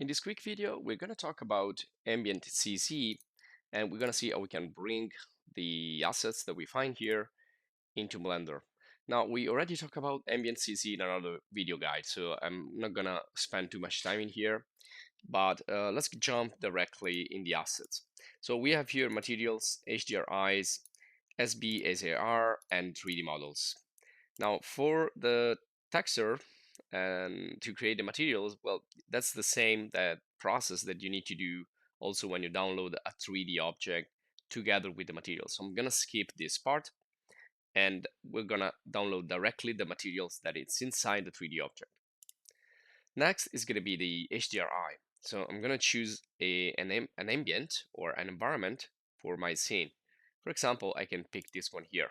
In this quick video, we're going to talk about Ambient CC, and we're going to see how we can bring the assets that we find here into Blender. Now, we already talked about Ambient CC in another video guide, so I'm not going to spend too much time in here, but let's jump directly in the assets. So we have here materials, HDRIs, SBSAR, and 3D models. Now, for the texture and to create the materials, well, that's the same that process that you need to do also when you download a 3D object together with the materials. So I'm gonna skip this part, and we're gonna download directly the materials that it's inside the 3D object. Next is gonna be the HDRI. So I'm gonna choose an ambient or an environment for my scene. For example, I can pick this one here.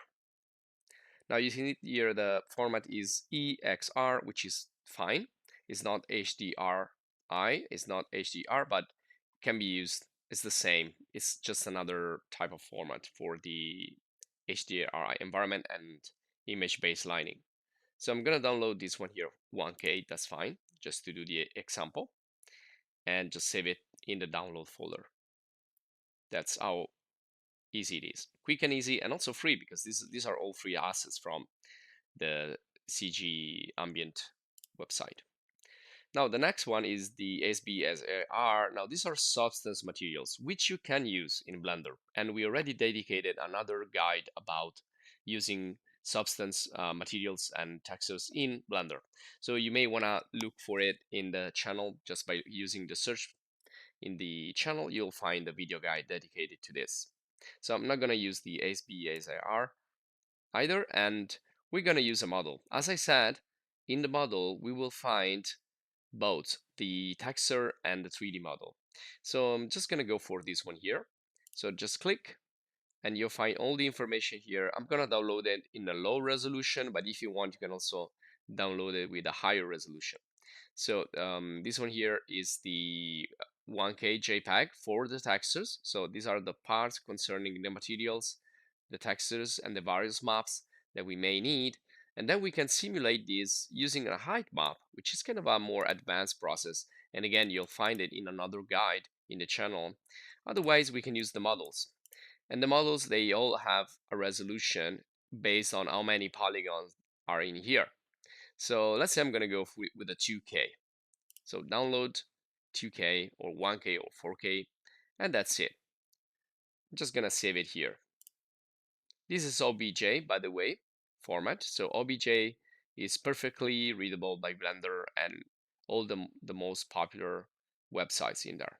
Now you see here the format is EXR, which is fine. It's not HDRI, it's not HDR, but can be used. It's the same. It's just another type of format for the HDRI environment and image baselining. So I'm gonna download this one here, 1K, that's fine, just to do the example, and just save it in the download folder. That's how easy it is. Quick and easy, and also free, because these are all free assets from the CG Ambient website. Now the next one is the SBSAR. Now these are substance materials which you can use in Blender, and we already dedicated another guide about using substance materials and textures in Blender. So you may want to look for it in the channel just by using the search in the channel. You'll find a video guide dedicated to this. So I'm not going to use the SBSAR either, and we're going to use a model. As I said, in the model, we will find both the texture and the 3D model. So I'm just going to go for this one here. So just click and you'll find all the information here. I'm going to download it in a low resolution, but if you want, you can also download it with a higher resolution. So this one here is the 1K JPEG for the textures. So these are the parts concerning the materials, the textures, and the various maps that we may need. And then we can simulate this using a height map, which is kind of a more advanced process. And again, you'll find it in another guide in the channel. Otherwise, we can use the models. And the models, they all have a resolution based on how many polygons are in here. So let's say I'm going to go with a 2K. So download 2K or 1K or 4K, and that's it. I'm just going to save it here. This is OBJ, by the way, format. So OBJ is perfectly readable by Blender and all the most popular websites in there.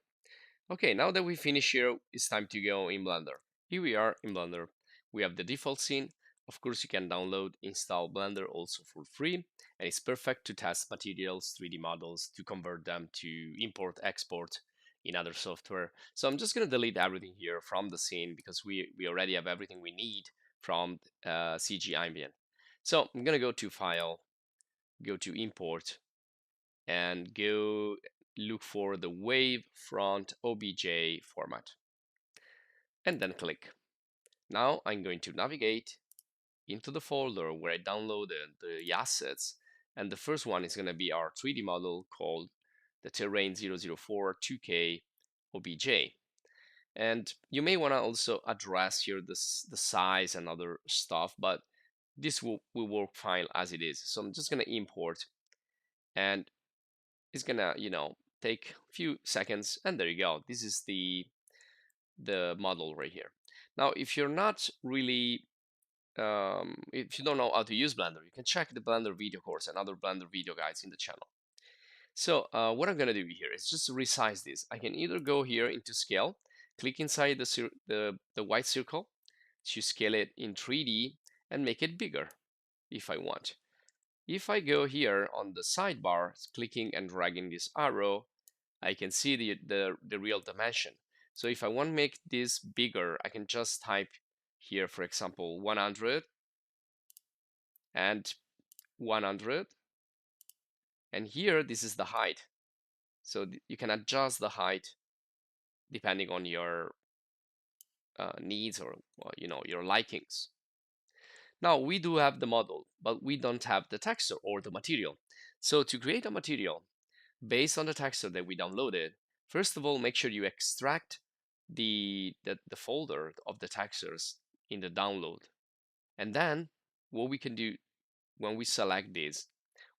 Okay, now that we finish here, it's time to go in Blender. Here we are in Blender. We have the default scene. Of course, you can download, install Blender also for free, and it's perfect to test materials, 3D models, to convert them to import, export in other software. So I'm just going to delete everything here from the scene because we already have everything we need from CG Ambient. So I'm going to go to File, go to Import, and go look for the wavefront OBJ format, and then click. Now I'm going to navigate into the folder where I downloaded the assets, and the first one is going to be our 3D model called the Terrain 004 2K OBJ. And you may want to also address here the size and other stuff, but this will work fine as it is. So I'm just going to import, and it's gonna, take a few seconds, and there you go. This is the model right here. Now, if you're not really if you don't know how to use Blender, you can check the Blender video course and other Blender video guides in the channel. So what I'm gonna do here is just resize this. I can either go here into scale, click inside the white circle to scale it in 3D and make it bigger if I want. If I go here on the sidebar, clicking and dragging this arrow, I can see the real dimension. So if I want to make this bigger, I can just type here, for example, 100 and 100. And here, this is the height. So you can adjust the height depending on your needs or your likings. Now we do have the model, but we don't have the texture or the material. So to create a material, based on the texture that we downloaded, first of all, make sure you extract the folder of the textures in the download. And then what we can do when we select this,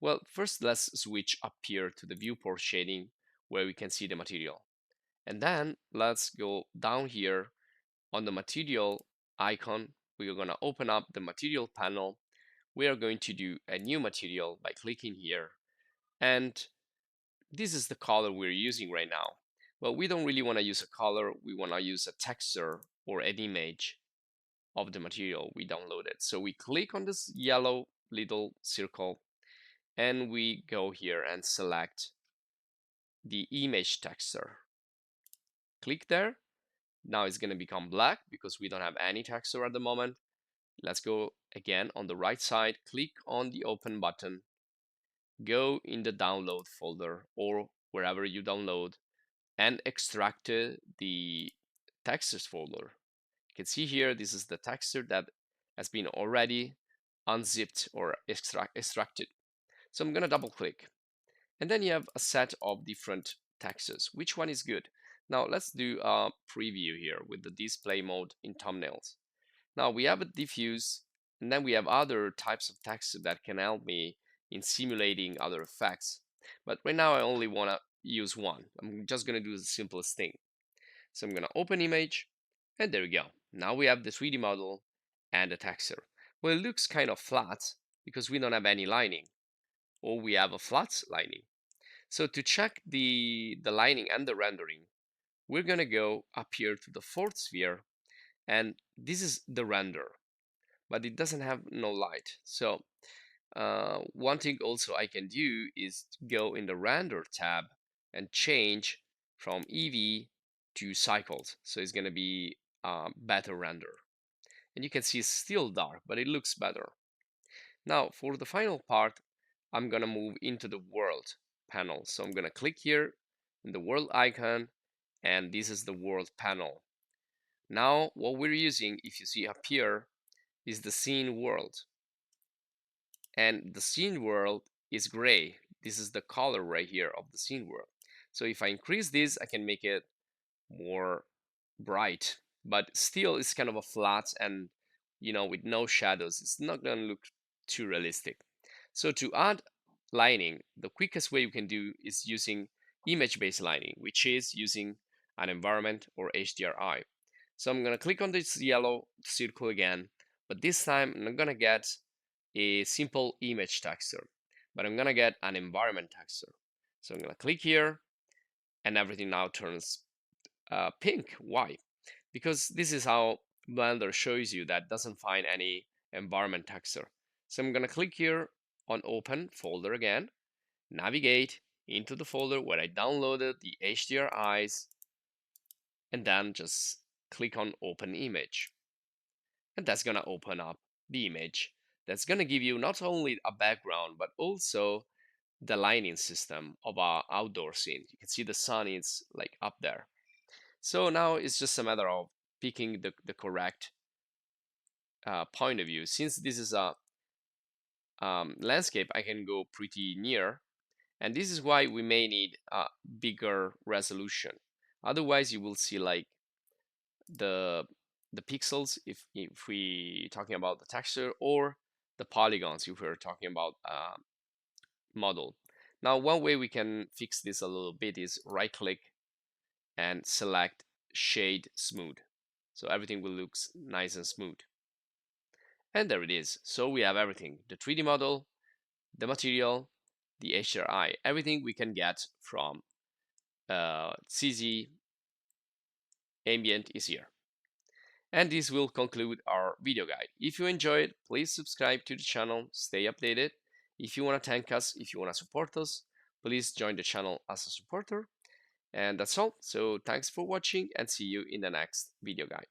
well, first let's switch up here to the viewport shading where we can see the material. And then let's go down here on the material icon. We are going to open up the material panel. We are going to do a new material by clicking here. And this is the color we're using right now. Well, we don't really want to use a color. We want to use a texture or an image of the material we downloaded. So we click on this yellow little circle and we go here and select the image texture. Click there. Now it's going to become black because we don't have any texture at the moment. Let's go again on the right side, click on the open button, go in the download folder or wherever you download and extract the textures folder. You can see here, this is the texture that has been already unzipped or extracted. So I'm going to double click. And then you have a set of different textures. Which one is good? Now let's do a preview here with the display mode in thumbnails. Now we have a diffuse, and then we have other types of texture that can help me in simulating other effects. But right now I only want to use one. I'm just going to do the simplest thing. So I'm going to open image, and there we go. Now we have the 3D model and the texture. Well, it looks kind of flat because we don't have any lining, or we have a flat lining. So to check the lining and the rendering, we're going to go up here to the fourth sphere, and this is the render, but it doesn't have no light. So one thing also I can do is go in the render tab and change from EV to cycles. So it's going to be better render. And you can see it's still dark, but it looks better. Now for the final part, I'm going to move into the world panel. So I'm going to click here in the world icon, and this is the world panel. Now what we're using, if you see up here, is the scene world. And the scene world is gray. This is the color right here of the scene world. So if I increase this, I can make it more bright, but still it's kind of a flat and, with no shadows. It's not going to look too realistic. So to add lining, the quickest way you can do is using image-based lining, which is using an environment or HDRI. So I'm going to click on this yellow circle again, but this time I'm not going to get a simple image texture, but I'm going to get an environment texture. So I'm going to click here, and everything now turns pink. Why? Because this is how Blender shows you that doesn't find any environment texture. So I'm going to click here on open folder again, navigate into the folder where I downloaded the HDRIs, and then just click on open image. And that's going to open up the image. That's going to give you not only a background, but also the lighting system of our outdoor scene. You can see the sun is like up there. So now it's just a matter of picking the correct point of view. Since this is a landscape, I can go pretty near, and this is why we may need a bigger resolution. Otherwise, you will see like the pixels if we talking about the texture, or the polygons if we're talking about model. Now, one way we can fix this a little bit is right click and select shade smooth. So everything will look nice and smooth. And there it is. So we have everything: the 3D model, the material, the HDRI, everything we can get from CZ Ambient is here. And this will conclude our video guide. If you enjoyed, please subscribe to the channel, stay updated. If you want to thank us, if you want to support us, please join the channel as a supporter. And that's all. So thanks for watching, and see you in the next video guide.